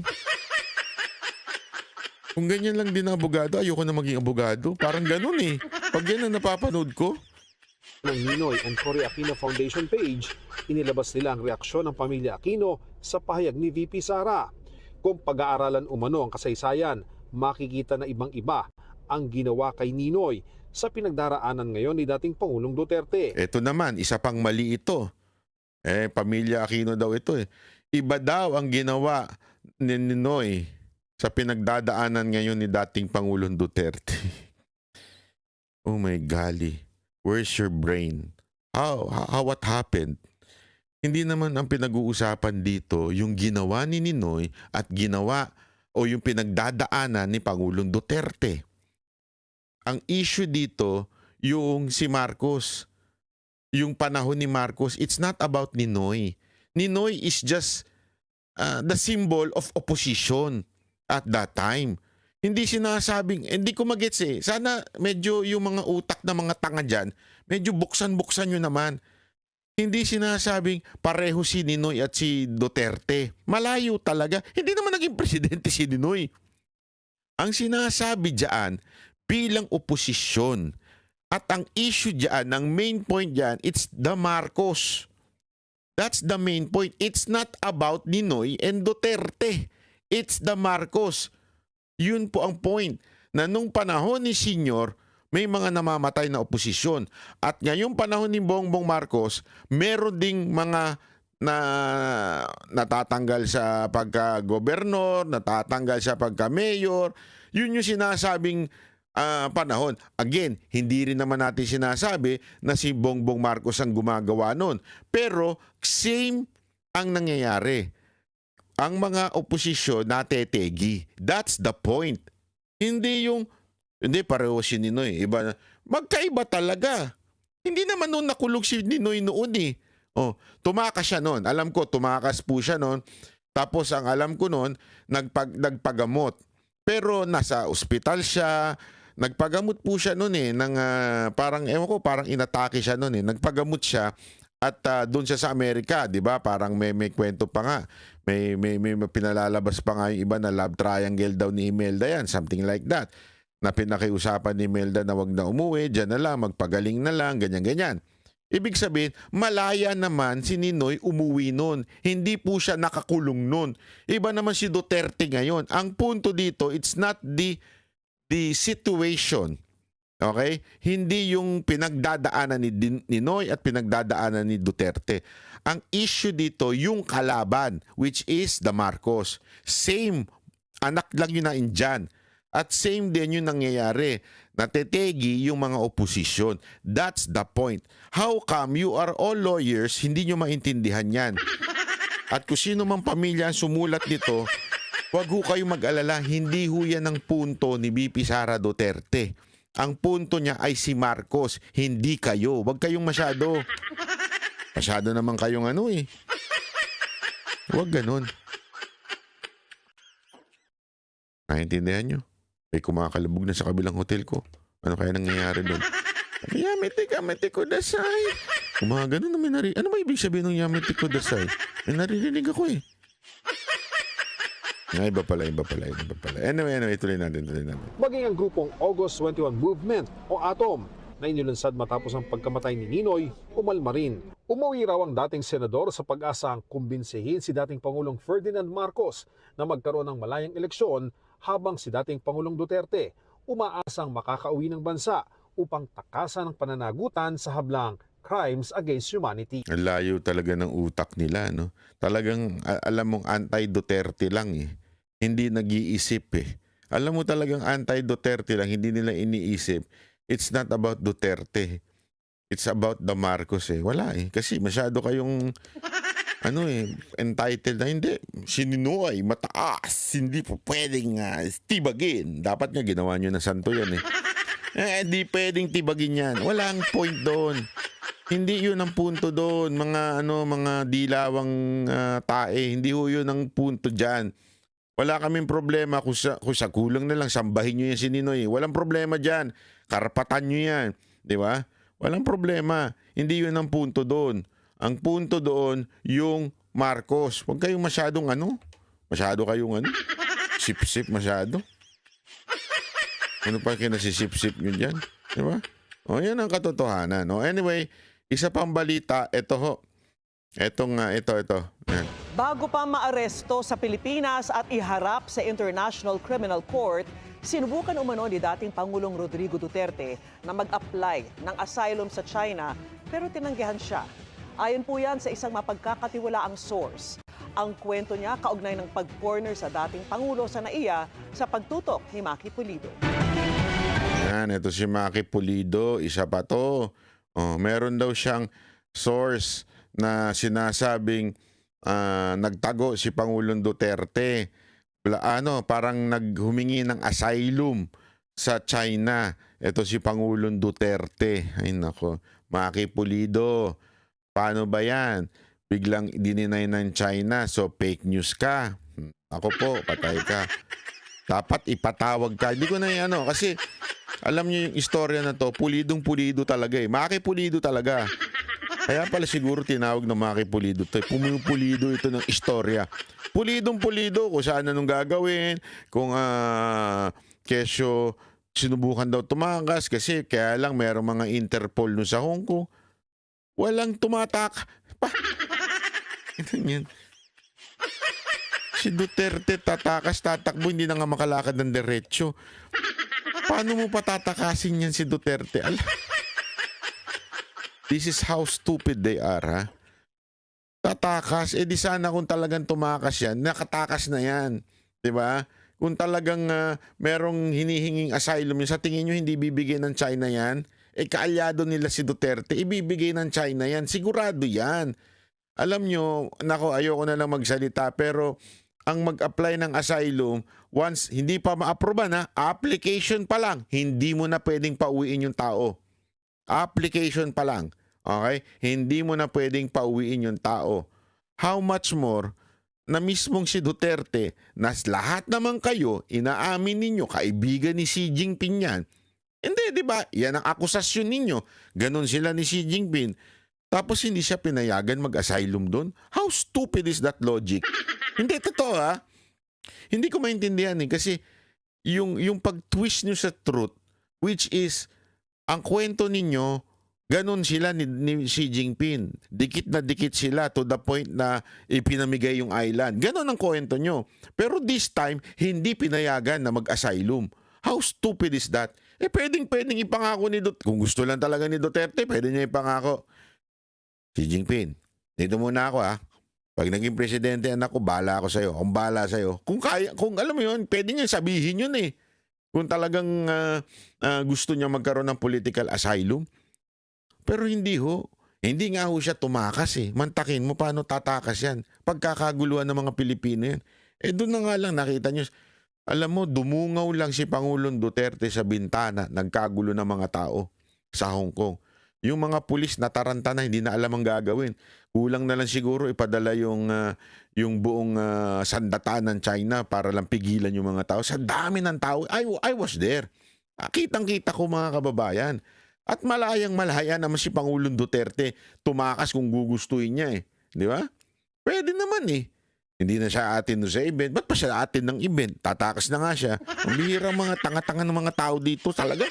Speaker 2: kung ganyan lang din ang abogado, ayoko na maging abogado. Parang ganun eh. Pag yan ang napapanood ko,
Speaker 9: ng Ninoy and Cory Aquino Foundation page, inilabas nila ang reaksyon ng pamilya Aquino sa pahayag ni VP Sara. Kung pag-aaralan umano ang kasaysayan, makikita na ibang-iba ang ginawa kay Ninoy sa pinagdaraanan ngayon ni dating Pangulong Duterte.
Speaker 2: Ito naman, isa pang mali ito. Pamilya Aquino daw ito eh. Iba daw ang ginawa ni Ninoy sa pinagdadaanan ngayon ni dating Pangulong Duterte. Oh my golly. Where's your brain? What happened? Hindi naman ang pinag-uusapan dito yung ginawa ni Ninoy at ginawa o yung pinagdadaanan ni Pangulong Duterte. Ang issue dito yung si Marcos. Yung panahon ni Marcos, it's not about Ninoy. Ninoy is just the symbol of opposition at that time. Hindi sinasabing, hindi ko magets eh. Sana medyo yung mga utak na mga tanga dyan, medyo buksan-buksan nyo naman. Hindi sinasabing pareho si Ninoy at si Duterte. Malayo talaga. Hindi naman naging presidente si Ninoy. Ang sinasabi dyan, bilang oposisyon. At ang issue dyan, ang main point dyan, it's the Marcos. That's the main point. It's not about Ninoy and Duterte. It's the Marcos. Yun po ang point na nung panahon ni Senyor, may mga namamatay na oposisyon. At ngayong panahon ni Bongbong Marcos, meron ding mga natatanggal sa pagka-gobernor, natatanggal sa pagka-mayor. Yun yung sinasabing panahon. Again, hindi rin naman natin sinasabi na si Bongbong Marcos ang gumagawa nun. Pero same ang nangyayari. Ang mga oposisyon natetegi. That's the point. Hindi pareho si Ninoy. Iba, magkaiba talaga. Hindi naman noon nakulog si Ninoy noon eh. Tumakas siya noon. Alam ko, tumakas po siya noon. Tapos ang alam ko noon, nagpagamot. Pero nasa ospital siya, nagpagamot po siya noon ng parang ewan ko, parang inatake siya noon Nagpagamot siya at doon siya sa Amerika, 'di ba? Parang may kwento pa nga. May pinalalabas pa nga yung iba na love triangle daw ni Imelda yan, something like that. Na pinakiusapan ni Imelda na wag na umuwi, diyan na lang, magpagaling na lang, ganyan-ganyan. Ibig sabihin, malaya naman si Ninoy umuwi nun. Hindi po siya nakakulong nun. Iba naman si Duterte ngayon. Ang punto dito, it's not the situation. Okay? Hindi yung pinagdadaanan ni Ninoy at pinagdadaanan ni Duterte. Ang issue dito, yung kalaban, which is the Marcos. Same, anak lang yun na Indian. At same din yung nangyayari. Natetegi yung mga oposisyon. That's the point. How come you are all lawyers, hindi nyo maintindihan yan? At kung sino mang pamilya ang sumulat nito, wag ho kayong mag-alala, hindi ho yan ang punto ni BP Sara Duterte. Ang punto niya ay si Marcos, hindi kayo. Wag kayong masyado. Masyado naman kayong Wag ganun. Naintindihan nyo? Ay kumakalabog na sa kabilang hotel ko. Ano kaya nangyayari doon? Yamete ko dasay. Kumagano naman Ano ba ibig sabihin ng yamete ko dasay? Naririnig ako Iba pala. Anyway, tuloy natin.
Speaker 9: Maging ang grupong August 21 Movement o ATOM na inilunsad matapos ang pagkamatay ni Ninoy, umalma rin. Umuwi raw ang dating senador sa pag-asang kumbinsihin si dating Pangulong Ferdinand Marcos na magkaroon ng malayang eleksyon habang si dating Pangulong Duterte umaasang makakauwi ng bansa upang takasan ang pananagutan sa hablang crimes against humanity.
Speaker 2: Ang layo talaga ng utak nila, no? Talagang alam mong anti-Duterte lang Hindi nag-iisip Alam mo talagang anti-Duterte lang, hindi nila iniisip. It's not about Duterte. It's about the Marcos Wala Kasi masyado kayong entitled na hindi. Si Ninoy, mataas. Hindi po pwedeng tibagin. Dapat nga ginawa nyo na santo yan Hindi pwedeng tibagin yan. Walang point doon. Hindi yun ang punto doon. Mga dilawang tae. Hindi ho yun ang punto dyan. Wala kaming problema kung sa kulang na lang sambahin nyo yan si Ninoy. Walang problema dyan. Karapatan nyo yan. Di ba? Walang problema. Hindi yun ang punto doon. Ang punto doon, yung Marcos. Huwag kayong masyadong Masyado kayong sip-sip masyado. Ano pa kinasisip-sip nyo dyan? Di ba? Yan ang katotohanan. Anyway, isa pang balita. Ito ho. Ito. Yan.
Speaker 4: Bago pa maaresto sa Pilipinas at iharap sa International Criminal Court, sinubukan umano ni dating Pangulong Rodrigo Duterte na mag-apply ng asylum sa China pero tinanggihan siya. Ayon po yan sa isang mapagkakatiwalaang source. Ang kwento niya kaugnay ng pag-corner sa dating Pangulo sa NAIA sa pagtutok ni Maki Pulido.
Speaker 2: Yan, ito si Maki Pulido. Isa pa to. Meron daw siyang source na sinasabing nagtago si Pangulong Duterte. Parang naghumingi ng asylum sa China. Ito si Pangulong Duterte. Ay nako, Maki Pulido. Paano ba yan? Biglang dininay ng China, so fake news ka. Ako po, patay ka. Dapat ipatawag ka. Hindi ko na kasi alam niyo yung istorya na to, pulidong-pulido talaga Maki Pulido talaga. Kaya pala siguro tinawag na Maki Pulido to. Pumupulido ito ng istorya. Pulidong-pulido kung saan anong gagawin, kung kesyo sinubukan daw tumakas kasi kaya lang merong mga Interpol no sa Hong Kong. Walang tumatak. Yan. Si Duterte tatakbo, hindi na nga makalakad ng diretsyo. Paano mo patatakasin yan si Duterte? This is how stupid they are, Tatakas, di sana kung talagang tumakas yan, nakatakas na yan. Diba? Kung talagang merong hinihinging asylum yun, sa tingin nyo hindi bibigyan ng China yan? Kaalyado nila si Duterte, ibibigay ng China yan. Sigurado yan. Alam nyo, ayoko na lang magsalita, pero ang mag-apply ng asylum, once hindi pa ma-aproba application pa lang, hindi mo na pwedeng pauwiin yung tao. Application pa lang. Okay? Hindi mo na pwedeng pauwiin yung tao. How much more na mismong si Duterte, na lahat naman kayo, inaamin ninyo, kaibigan ni Xi Jinping yan. Hindi, di ba? Yan ang akusasyon ninyo. Ganon sila ni Xi Jinping. Tapos hindi siya pinayagan mag-asylum doon? How stupid is that logic? Hindi, totoo ha. Hindi ko maintindihan kasi yung pag-twist nyo sa truth, which is, ang kwento ninyo, ganon sila ni Xi Jinping. Dikit na dikit sila to the point na ipinamigay yung island. Ganon ang kwento nyo. Pero this time, hindi pinayagan na mag-asylum. How stupid is that? Pwedeng ipangako ni Duterte. Kung gusto lang talaga ni Duterte, pwede niya ipangako. Xi Jinping, dito muna ako ha. Pag naging presidente anak ko, bahala ako sa'yo. Akong bahala sa'yo. Kung kaya, kung alam mo yun, pwede niya sabihin yun eh. Kung talagang gusto niya magkaroon ng political asylum. Pero hindi ho. Hindi nga ho siya tumakas eh. Mantakin mo paano tatakas yan. Pagkakaguluhan ng mga Pilipino yan. Doon na nga lang nakita niyo. Alam mo, dumungaw lang si Pangulong Duterte sa bintana. Nagkagulo ng mga tao sa Hong Kong. Yung mga pulis nataranta na, hindi na alam ang gagawin. Kulang na lang siguro ipadala yung buong sandata ng China para lang pigilan yung mga tao. Sa dami ng tao, I was there. Kitang-kita ko mga kababayan. At malayang-malaya naman si Pangulong Duterte tumakas kung gugustuhin niya eh. Di ba? Pwede naman eh. Hindi na siya atin sa event. Ba't pa siya atin ng event? Tatakas na nga siya. Ang bihirang mga tanga-tanga ng mga tao dito talaga.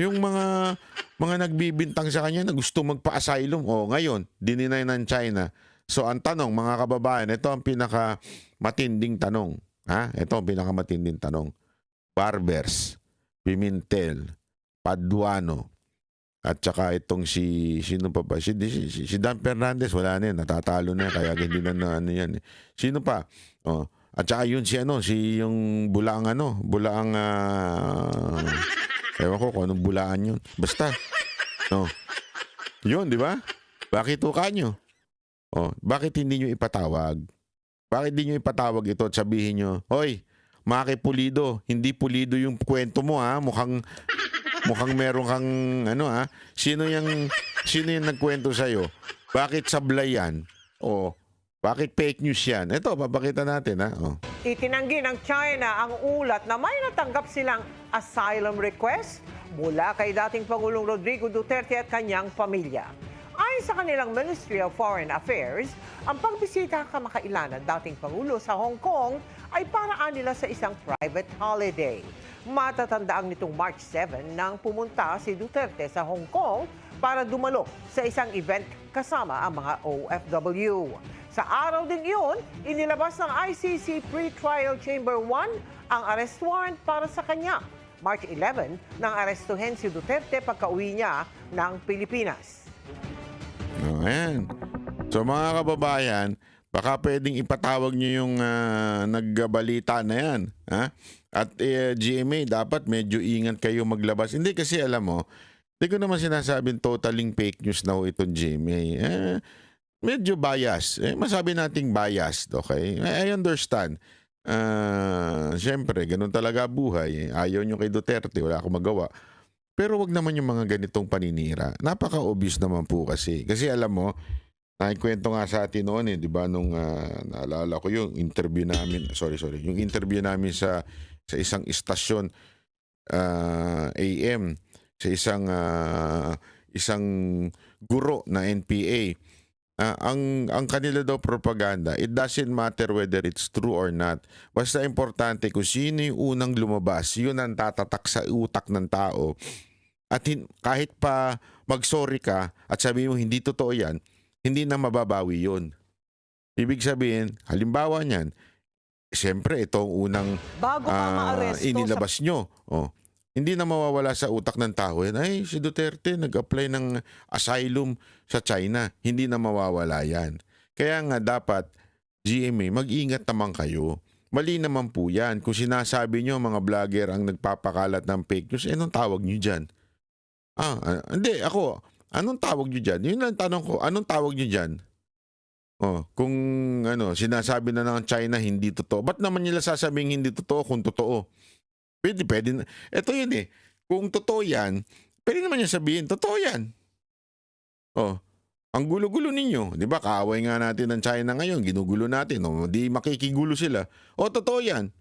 Speaker 2: Yung mga nagbibintang sa kanya na gusto magpa-asylum. Ngayon, dininay ng China. So, ang tanong, mga kababayan, ito ang pinakamatinding tanong. Ito ang pinakamatinding tanong. Barbers, Pimentel, Paduano, at saka itong sino pa ba? Si Dan Fernandez, wala na yan. Natatalo na yan, kaya hindi na ano yan. Sino pa? At saka yun si yung Bulaang ewan ko kung anong bulaan yun. Basta. Yun, di ba? Bakit uka nyo? Bakit hindi nyo ipatawag? Bakit hindi nyo ipatawag ito at sabihin nyo, Hoy, Maki Pulido, hindi pulido yung kwento mo ha. Mukhang meron kang Sino yung nagkwento sa'yo? Bakit sablay yan? Bakit fake news yan? Ito, papakita natin ha.
Speaker 4: Itinanggi ng China ang ulat na may natanggap silang asylum request mula kay dating Pangulong Rodrigo Duterte at kanyang pamilya. Ayon sa kanilang Ministry of Foreign Affairs, ang pagbisita kamakailan ng dating Pangulo sa Hong Kong ay paraan nila sa isang private holiday. Matatandaang nitong March 7 nang pumunta si Duterte sa Hong Kong para dumalo sa isang event kasama ang mga OFW. Sa araw ding iyon, inilabas ng ICC Pre-Trial Chamber 1 ang arrest warrant para sa kanya. March 11 nang arestuhin si Duterte pagka-uwi niya ng Pilipinas.
Speaker 2: Ayan. So mga kababayan, baka pwedeng ipatawag nyo yung nagbalita na yan. At GMA, dapat medyo ingat kayo maglabas. Hindi kasi alam mo, hindi ko naman sinasabing totaling fake news na ho itong GMA. Medyo bias. Masabi nating biased, okay? I understand. Siyempre, ganun talaga buhay. Ayaw nyo kay Duterte, wala akong magawa. Pero wag naman yung mga ganitong paninira. Napaka-obvious naman po kasi. Kasi alam mo, nakikwento nga sa atin noon di ba, nung naalala ko yung interview namin, yung interview namin sa isang istasyon AM, sa isang guro na NPA. Ang kanila daw propaganda, it doesn't matter whether it's true or not. Basta importante kung sino yung unang lumabas, yun ang tatatak sa utak ng tao. At kahit pa mag-sorry ka at sabihin mo hindi totoo yan, hindi na mababawi yun. Ibig sabihin, halimbawa niyan, siyempre itong unang
Speaker 4: Bago pa maaresto
Speaker 2: inilabas nyo. Hindi na mawawala sa utak ng tao. Ay, si Duterte nag-apply ng asylum sa China. Hindi na mawawala yan. Kaya nga dapat, GMA, mag-ingat naman kayo. Mali naman po yan. Kung sinasabi nyo mga vlogger ang nagpapakalat ng fake news, anong tawag nyo dyan? Hindi, ako. Anong tawag nyo dyan? Yun lang tanong ko. Anong tawag nyo dyan? Kung sinasabi na ng China hindi totoo. Ba't naman nila sasabing hindi totoo kung totoo? Pwede. Ito yun eh. Kung totoo yan, pwede naman niya sabihin, totoo yan. Ang gulo-gulo ninyo. Di ba? Kaaway nga natin ng China ngayon. Ginugulo natin. O, di makikigulo sila. O, totoo yan.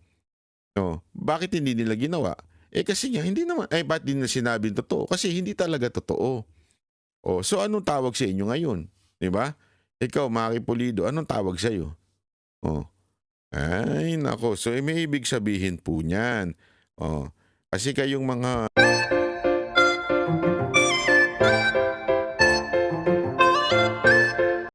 Speaker 2: O, bakit hindi nila ginawa? Kasi nga, hindi naman. Ba't di nila sinabing totoo? Kasi hindi talaga totoo. O, so anong tawag sa inyo ngayon? Di ba? Ikaw, Maki Pulido, anong tawag sa iyo? O, ay, nako. So, may ibig sabihin po niyan. O, kasi kayong mga